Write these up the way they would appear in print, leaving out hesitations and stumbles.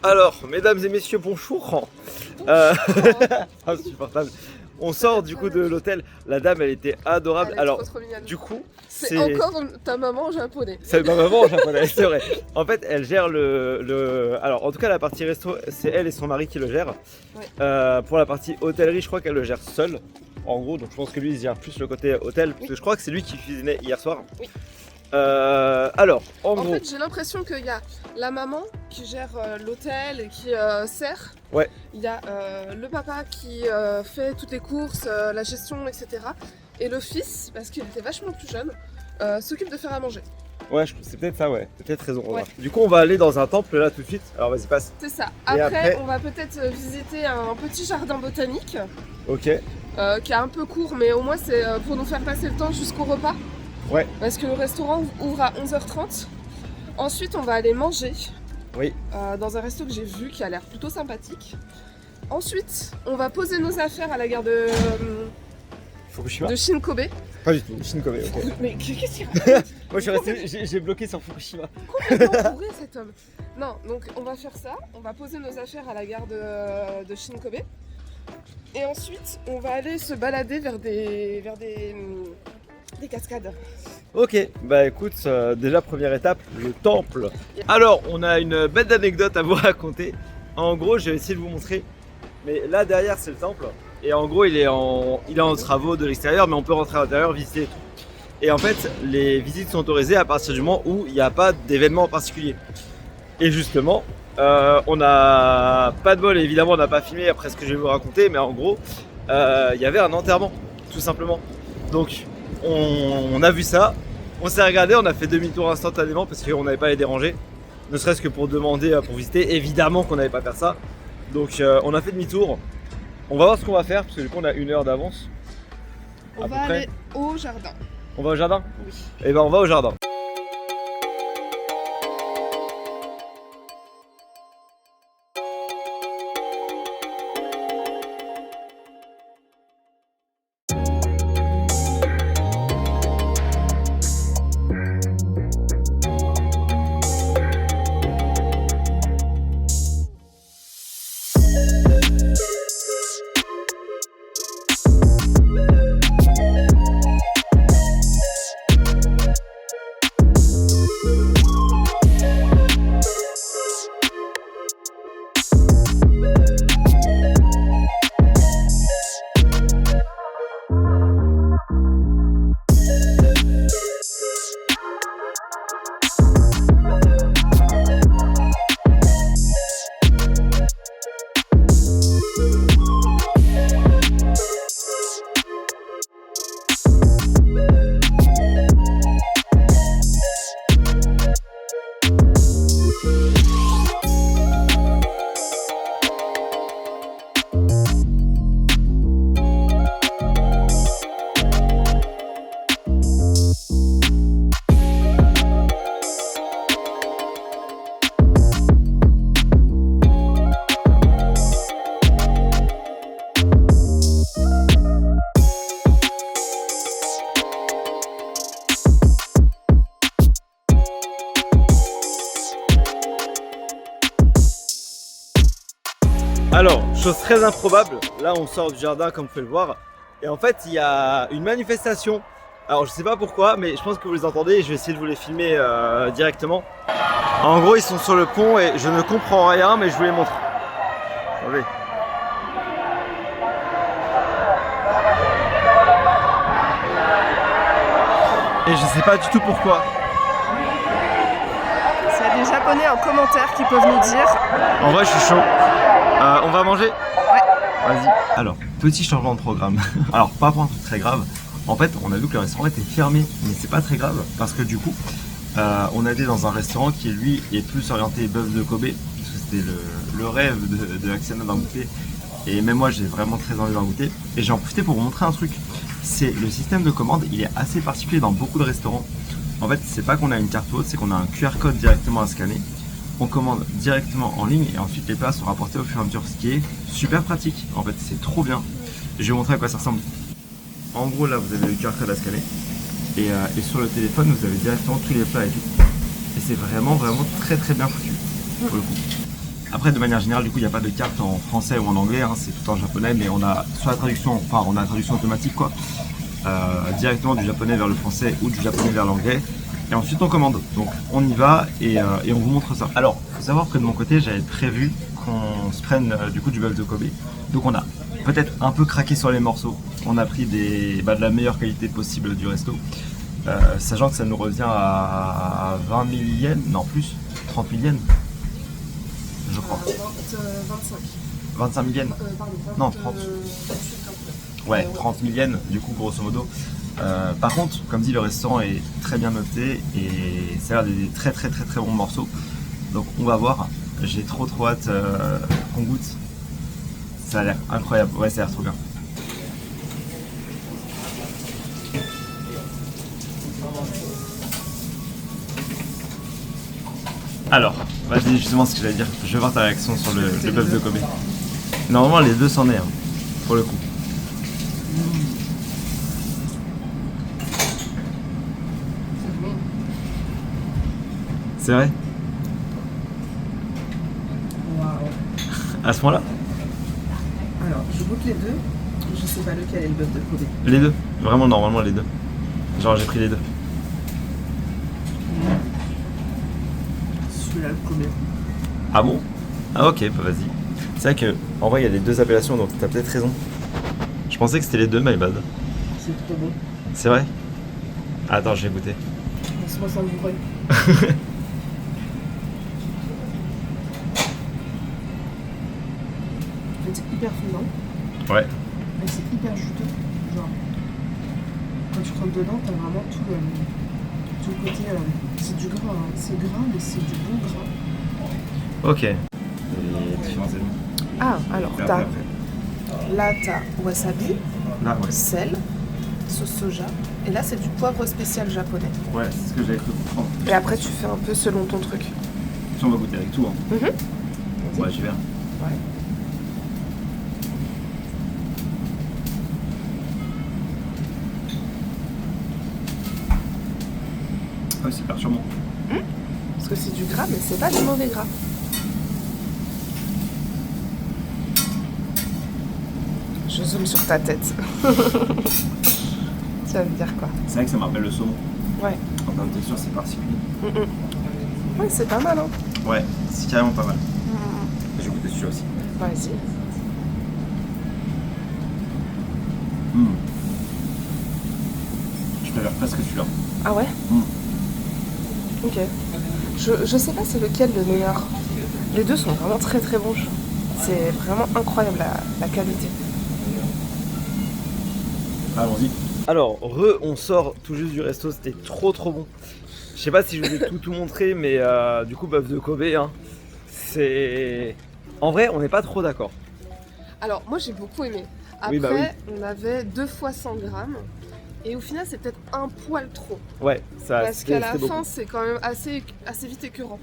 Alors, mesdames et messieurs, bonjour. Insupportable. On sort du coup de l'hôtel. La dame, elle était adorable. Elle est Alors, trop mignonne. du coup, C'est encore ta maman en japonais. c'est ma maman en japonais, c'est vrai. En fait, elle gère Alors, en tout cas, la partie resto, c'est elle et son mari qui le gèrent. Ouais. Pour la partie hôtellerie, je crois qu'elle le gère seule. En gros, donc je pense que lui, il gère plus le côté hôtel. Parce que je crois que c'est lui qui cuisinait hier soir. Oui. Alors, en gros. En fait, j'ai l'impression qu'il y a la maman qui gère l'hôtel et qui sert. Ouais. Il y a le papa qui fait toutes les courses, la gestion, etc. Et le fils, parce qu'il était vachement plus jeune, s'occupe de faire à manger. Ouais, c'est peut-être ça, ouais. T'as peut-être raison. Ouais. Du coup, on va aller dans un temple là tout de suite. Alors, vas-y, passe. C'est ça. Et Après, après on va peut-être visiter un petit jardin botanique Ok. qui est un peu court, mais au moins c'est pour nous faire passer le temps jusqu'au repas. Ouais. Parce que le restaurant ouvre à 11h30. Ensuite, on va aller manger. Oui. Dans un resto que j'ai vu qui a l'air plutôt sympathique. Ensuite, on va poser nos affaires à la gare Fukushima de Shinkobe. Pas du tout, Shinkobe, ok. Mais qu'est-ce qu'il raconte? Moi, je suis resté, j'ai bloqué sur Fukushima. Complètement bourré cet homme. Non, donc on va faire ça. On va poser nos affaires à la gare de Shinkobe. Et ensuite, on va aller se balader vers des cascades. Ok, bah écoute, déjà première étape, le temple. Alors, on a une bête d'anecdote à vous raconter. En gros, je vais essayer de vous montrer. Mais là derrière, c'est le temple. Et en gros, il est en travaux de l'extérieur, mais on peut rentrer à l'intérieur, visiter et tout. Et en fait, les visites sont autorisées à partir du moment où il n'y a pas d'événement en particulier. Et justement, on n'a pas de bol, évidemment, on n'a pas filmé après ce que je vais vous raconter, mais en gros, il y avait un enterrement, tout simplement. Donc, on a vu ça, on s'est regardé, on a fait demi-tour instantanément parce qu'on n'avait pas à les déranger. Ne serait-ce que pour demander, pour visiter, évidemment qu'on n'allait pas faire ça. Donc, on a fait demi-tour. On va voir ce qu'on va faire parce que du coup, on a 1 heure d'avance. On va aller au jardin. On va au jardin? Oui. Eh ben, on va au jardin. Alors, chose très improbable, là on sort du jardin comme vous pouvez le voir, et en fait il y a une manifestation. Alors je sais pas pourquoi, mais je pense que vous les entendez et je vais essayer de vous les filmer directement. En gros ils sont sur le pont et je ne comprends rien, mais je vous les montre. Attendez. Et je sais pas du tout pourquoi. S'il y a des japonais en commentaire qui peuvent nous dire. En vrai je suis chaud. On va manger? Ouais. Vas-y. Alors, petit changement de programme. Alors, pas pour un truc très grave. En fait, on a vu que le restaurant était fermé, mais c'est pas très grave parce que du coup, on a été dans un restaurant qui lui est plus orienté bœuf de Kobe, parce que c'était le rêve de Axiana d'en goûter. Et même moi, j'ai vraiment très envie d'en goûter. Et j'ai en profité pour vous montrer un truc. C'est le système de commande, il est assez particulier dans beaucoup de restaurants. En fait, c'est pas qu'on a une carte haute, c'est qu'on a un QR code directement à scanner. On commande directement en ligne et ensuite les plats sont rapportés au fur et à mesure, ce qui est super pratique. En fait, c'est trop bien. Je vais vous montrer à quoi ça ressemble. En gros, là, vous avez le QR code à scanner et sur le téléphone, vous avez directement tous les plats et tout. Et c'est vraiment très bien foutu pour le coup. Après, de manière générale, du coup, il n'y a pas de carte en français ou en anglais, hein, c'est tout en japonais, mais on a soit la traduction, enfin on a la traduction automatique quoi, directement du japonais vers le français ou du japonais vers l'anglais. Et ensuite on commande. Donc on y va et on vous montre ça. Alors, il faut savoir que de mon côté, j'avais prévu qu'on se prenne du coup du bœuf de Kobe. Donc on a peut-être un peu craqué sur les morceaux. On a pris de la meilleure qualité possible du resto. Sachant que ça nous revient à 20 000 yens, non plus, 30 000 yens, je crois. 25. 25 000 yens. Pardon, Non, 30. Ouais, 30 000 yens, du coup, grosso modo. Par contre, comme dit, le restaurant est très bien noté et ça a l'air des très très très très bons morceaux. Donc on va voir. J'ai trop hâte qu'on goûte. Ça a l'air incroyable. Ouais, ça a l'air trop bien. Alors, vas-y, justement ce que j'allais dire. Je vais voir ta réaction sur le bœuf de Kobe. Normalement, les deux s'en est, hein, pour le coup. C'est vrai? Waouh. À ce point-là? Alors, je goûte les deux. Je sais pas lequel est le bœuf de Kobe. Les deux. Vraiment, normalement, les deux. Genre, j'ai pris les deux. Celui-là, le premier. Ah bon? Ah ok, bah vas-y. C'est vrai que, en vrai, il y a les deux appellations, donc t'as peut-être raison. Je pensais que c'était les deux, my bad. C'est trop bon. C'est vrai? Attends, je vais goûter. Laisse-moi savourer. En fait, c'est hyper fondant. Ouais. Et c'est hyper juteux. Genre, quand tu rentres dedans, t'as vraiment tout le côté. C'est du gras, hein. C'est gras, mais c'est du bon gras. Ok. Les différents éléments. Ah, alors, Et t'as. après. Là, t'as wasabi, Là, ouais. sel, sauce soja. Et là, c'est du poivre spécial japonais. Ouais, c'est ce que j'avais cru comprendre. Et après, tu fais un peu selon ton truc. Si on va goûter avec tout, hein. Vas-y. Ouais, j'y vais. Ouais. Ah oui, c'est perturbant. Parce que c'est du gras, mais c'est pas du mauvais gras. Je zoome sur ta tête. Ça veut dire quoi? C'est vrai que ça me rappelle le saumon. Ouais. En termes de texture, c'est particulier. Ouais, c'est pas mal, hein. Ouais, c'est carrément pas mal. Je vais goûter celui-là aussi. Vas-y. Je préfère presque celui-là. Ah ouais? Ok. Je sais pas c'est lequel le meilleur. Les deux sont vraiment très très bons. C'est vraiment incroyable la qualité. Allons-y. Alors, on sort tout juste du resto, c'était trop bon. Je sais pas si je vous ai tout montré, mais du coup, bœuf de Kobe, hein, c'est... En vrai, on n'est pas trop d'accord. Alors, moi j'ai beaucoup aimé. Après, Oui, bah oui. on avait 2 fois 100 grammes. Et au final, c'est peut-être un poil trop. Ouais, ça Parce qu'à la c'était fin, beaucoup. c'est quand même assez vite écœurant.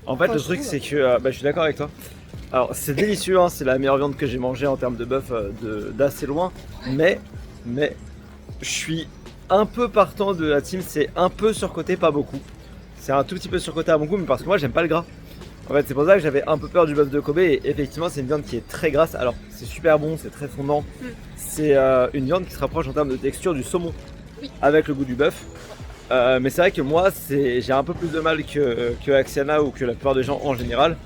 En fait, Enfin, le je truc, trouve. c'est que... je suis d'accord avec toi. Alors, c'est délicieux, hein, c'est la meilleure viande que j'ai mangée en termes de bœuf d'assez loin. Mais, je suis un peu partant de la team, c'est un peu surcoté, pas beaucoup. C'est un tout petit peu surcoté à mon goût, mais parce que moi, j'aime pas le gras. En fait, c'est pour ça que j'avais un peu peur du bœuf de Kobe. Et effectivement, c'est une viande qui est très grasse. Alors, c'est super bon, c'est très fondant. C'est une viande qui se rapproche en termes de texture du saumon, Oui. avec le goût du bœuf. Mais c'est vrai que moi, j'ai un peu plus de mal que Axiana ou que la plupart des gens en général.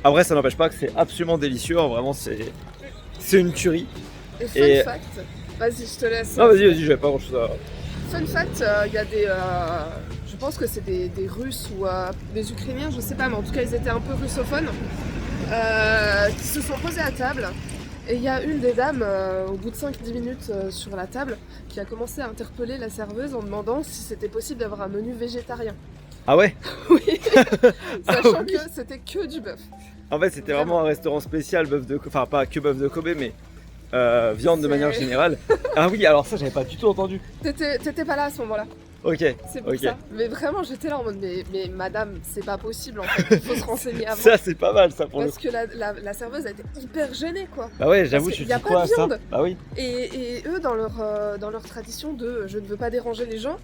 Après, ça n'empêche pas que c'est absolument délicieux. Hein, vraiment, c'est une tuerie. Et fun Et- fact, vas-y, je te laisse. Non, vas-y, j'avais pas grand chose à. Fun fact, il y a des. Je pense que c'est des Russes ou des Ukrainiens, je sais pas, mais en tout cas, ils étaient un peu russophones, qui se sont posés à table. Et il y a une des dames, au bout de 5-10 minutes sur la table, qui a commencé à interpeller la serveuse en demandant si c'était possible d'avoir un menu végétarien. Ah ouais? Oui, sachant oui. que c'était que du bœuf. En fait, c'était vraiment un restaurant spécial bœuf de, enfin pas que bœuf de Kobe, mais viande de C'est- manière générale. Ah oui, alors ça, j'avais pas du tout entendu. T'étais pas là à ce moment-là, Ok, c'est pour ok. ça. Mais vraiment, j'étais là en mode, mais madame, c'est pas possible en fait, il faut se renseigner avant. Ça, c'est pas mal, ça pour le Parce coup. que la serveuse a été hyper gênée quoi. Bah ouais, j'avoue, parce tu qu'il te y a dis pas quoi de à ça? viande. Bah oui. Et eux, dans leur tradition de je ne veux pas déranger les gens,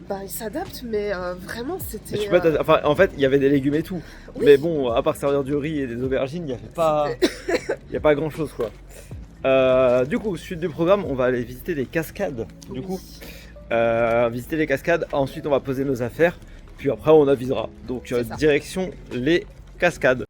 Bah, il s'adapte, mais vraiment, c'était. Mais tu peux enfin, en fait, il y avait des légumes et tout. Oui. Mais bon, à part servir du riz et des aubergines, il n'y avait pas, il y a pas grand chose quoi. Du coup, suite du programme, on va aller visiter les cascades. Du coup, visiter les cascades. Ensuite, on va poser nos affaires. Puis après, on avisera. Donc, direction les cascades.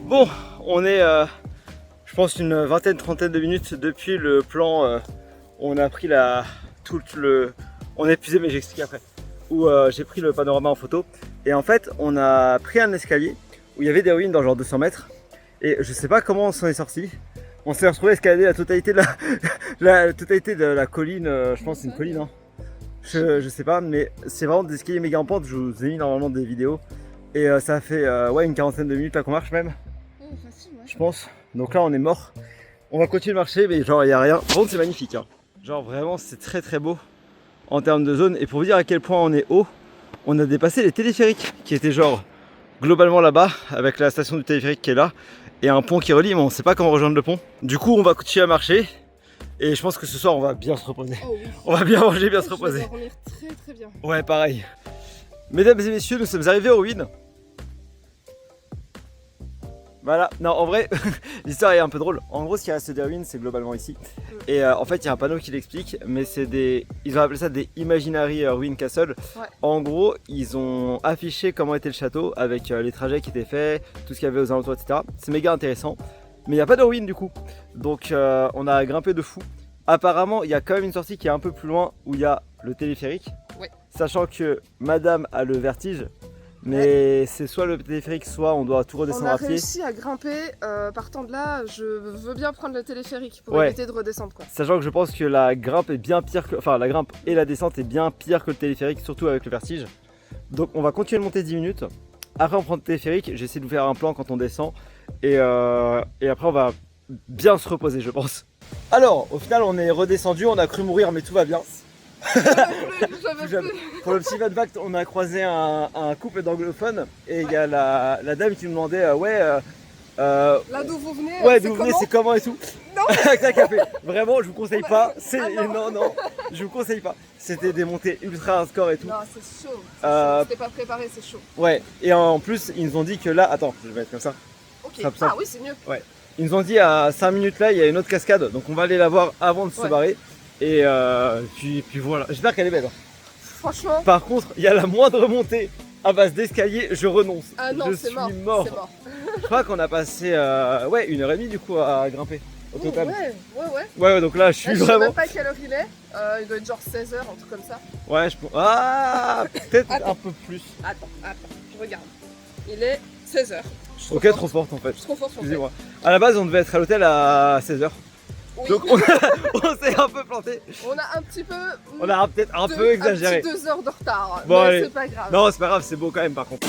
Bon, on est, je pense, une vingtaine, trentaine de minutes depuis le plan. On a pris on est épuisé, mais j'explique après. Où j'ai pris le panorama en photo. Et en fait, on a pris un escalier où il y avait des ruines dans genre 200 mètres. Et je sais pas comment on s'en est sorti. On s'est retrouvé à escalader la totalité de la totalité de la colline. Je pense que c'est une colline, hein. Je sais pas, mais c'est vraiment des escaliers méga en pente. Je vous ai mis normalement des vidéos. Et ça fait ouais, une quarantaine de minutes là qu'on marche même. Facile, ouais. Je pense. Donc là on est mort. On va continuer de marcher, mais genre il n'y a rien. Par contre c'est magnifique, hein. Genre vraiment c'est très très beau en termes de zone. Et pour vous dire à quel point on est haut, on a dépassé les téléphériques qui étaient genre globalement là-bas, avec la station du téléphérique qui est là et un pont qui relie, mais on sait pas comment rejoindre le pont. Du coup on va continuer à marcher et je pense que ce soir on va bien se reposer. Oh oui. On va bien manger, bien se Je vais reposer. dormir très très bien. Ouais, pareil. Mesdames et messieurs, nous sommes arrivés aux ruines. Voilà, non en vrai, l'histoire est un peu drôle. En gros, ce qui reste des ruines, c'est globalement ici. Et en fait, il y a un panneau qui l'explique, mais c'est des. Ils ont appelé ça des Imaginary Ruin Castle. Ouais. En gros, ils ont affiché comment était le château avec les trajets qui étaient faits, tout ce qu'il y avait aux alentours, etc. C'est méga intéressant. Mais il n'y a pas de ruines du coup. Donc on a grimpé de fou. Apparemment, il y a quand même une sortie qui est un peu plus loin où il y a le téléphérique. Ouais. Sachant que madame a le vertige. Mais c'est soit le téléphérique, soit on doit tout redescendre On a à pied. réussi à grimper. Partant de là, je veux bien prendre le téléphérique pour Ouais. éviter de redescendre, quoi. Sachant que je pense que la grimpe est bien pire que. Enfin, la grimpe et la descente est bien pire que le téléphérique, surtout avec le vertige. Donc, on va continuer de monter 10 minutes. Après, on prend le téléphérique. J'essaie de vous faire un plan quand on descend. Et après, on va bien se reposer, je pense. Alors, au final, on est redescendu. On a cru mourir, mais tout va bien. J'avais Jamais. plus. Pour le petit fun fact, on a croisé un couple d'anglophones. Et il y a la dame qui nous demandait Là d'où vous venez, ouais, c'est d'où venez, comment c'est comment et tout. Non. Avec un café. Vraiment, je vous conseille pas. C'est Ah non. non, je vous conseille pas. C'était des montées ultra hardcore et tout. Non, c'est chaud. C'était pas préparé, c'est chaud. Ouais. Et en plus, ils nous ont dit que là, attends, je vais mettre comme ça. Ok. Ça- Ah oui, c'est mieux. Ils nous ont dit à 5 minutes là, il y a une autre cascade, donc on va aller la voir avant de se Ouais. barrer. Et puis voilà. J'espère qu'elle est belle. Franchement. Par contre, il y a la moindre montée à base d'escalier, je renonce. Ah non, je c'est suis mort. mort. C'est mort. Je crois qu'on a passé ouais 1h30 du coup à grimper au Oh, total. ouais. Ouais, donc là je suis Là, je sais vraiment. même pas quelle heure il est. Il doit être genre 16h, un truc comme ça. Ouais, je pense. Ah, peut-être Attends. un peu plus. Attends, je regarde. Il est 16h. Ok, trop forte en fait. Je suis trop fort sur Excusez-moi. À la base, on devait être à l'hôtel à 16h. Oui. Donc on s'est un peu planté. On a un petit peu. On a peut-être un peu exagéré. Un petit 2 heures de retard. Bon, mais allez. c'est pas grave. Non, c'est pas grave, c'est beau quand même par contre.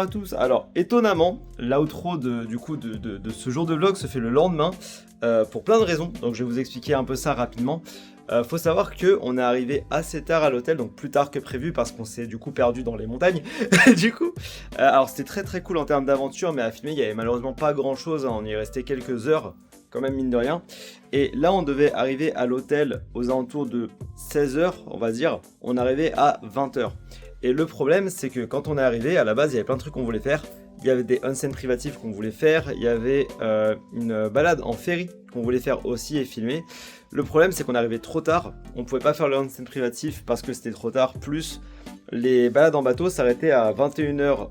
à tous. Alors étonnamment, l'outro de ce jour de vlog se fait le lendemain pour plein de raisons. Donc je vais vous expliquer un peu ça rapidement. Faut savoir que on est arrivé assez tard à l'hôtel, donc plus tard que prévu parce qu'on s'est du coup perdu dans les montagnes. Du coup, alors c'était très très cool en termes d'aventure, mais à filmer il y avait malheureusement pas grand chose. Hein. On y est resté quelques heures, quand même mine de rien. Et là on devait arriver à l'hôtel aux alentours de 16h, on va dire. On arrivait à 20h. Et le problème c'est que quand on est arrivé, à la base il y avait plein de trucs qu'on voulait faire. Il y avait des onsen privatifs qu'on voulait faire, il y avait une balade en ferry qu'on voulait faire aussi et filmer. Le problème c'est qu'on arrivait trop tard, on pouvait pas faire le onsen privatif parce que c'était trop tard, plus les balades en bateau s'arrêtaient à 21h20,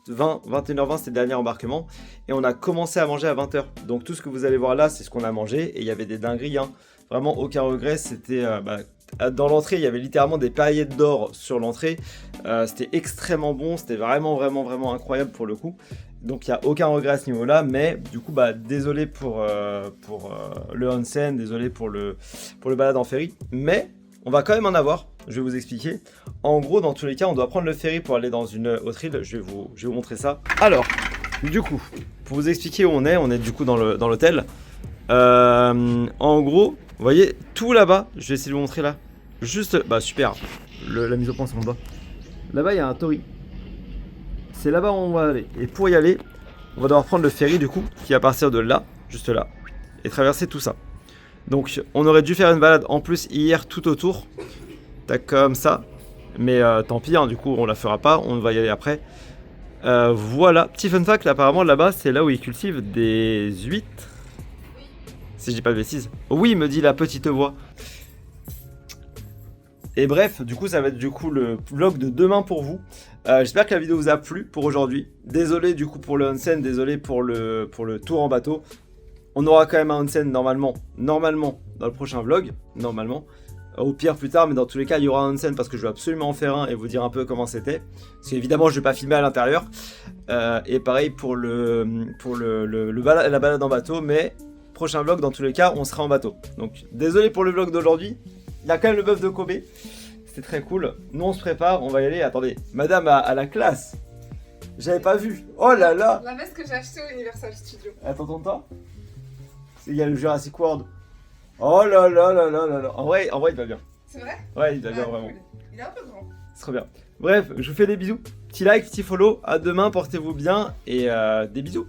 21h20 c'était le dernier embarquement, et on a commencé à manger à 20h. Donc tout ce que vous allez voir là c'est ce qu'on a mangé, et il y avait des dingueries, hein. Vraiment aucun regret, c'était... dans l'entrée, il y avait littéralement des paillettes d'or sur l'entrée. C'était extrêmement bon, c'était vraiment incroyable pour le coup. Donc il n'y a aucun regret à ce niveau-là, mais du coup, désolé pour le onsen, désolé pour le balade en ferry. Mais on va quand même en avoir, je vais vous expliquer. En gros, dans tous les cas, on doit prendre le ferry pour aller dans une autre île. Je vais vous montrer ça. Alors, du coup, pour vous expliquer où on est du coup dans l'hôtel. En gros, vous voyez, tout là-bas, je vais essayer de vous montrer là. Juste, super, la mise au point c'est en bas. Là-bas, il y a un torii. C'est là-bas où on va aller. Et pour y aller, on va devoir prendre le ferry du coup, qui va partir de là, juste là, et traverser tout ça. Donc, on aurait dû faire une balade en plus hier tout autour. Tac, comme ça. Mais tant pis, hein, du coup, on la fera pas, on va y aller après. Voilà, petit fun fact, apparemment là-bas, c'est là où ils cultivent des huîtres. Si je dis pas de bêtises. Oui, me dit la petite voix. Et bref, du coup, ça va être du coup le vlog de demain pour vous. J'espère que la vidéo vous a plu pour aujourd'hui. Désolé du coup pour le onsen, désolé pour le tour en bateau. On aura quand même un onsen normalement dans le prochain vlog, normalement. Au pire plus tard, mais dans tous les cas, il y aura un onsen parce que je veux absolument en faire un et vous dire un peu comment c'était. Parce qu'évidemment, je vais pas filmer à l'intérieur. Et pareil pour la balade en bateau, mais prochain vlog, dans tous les cas, on sera en bateau. Donc, désolé pour le vlog d'aujourd'hui. Il y a quand même le bœuf de Kobe. C'était très cool. Nous, on se prépare, on va y aller. Attendez, madame a la classe. J'avais pas vu. Oh là là. La veste que j'ai achetée au Universal Studios. Attends. Il y a le Jurassic World. Oh là là là là là là. En vrai, il va bien. C'est vrai? Ouais, il va bien, vraiment. Il est un peu grand. C'est trop bien. Bref, je vous fais des bisous. Petit like, petit follow. À demain, portez-vous bien. Et des bisous.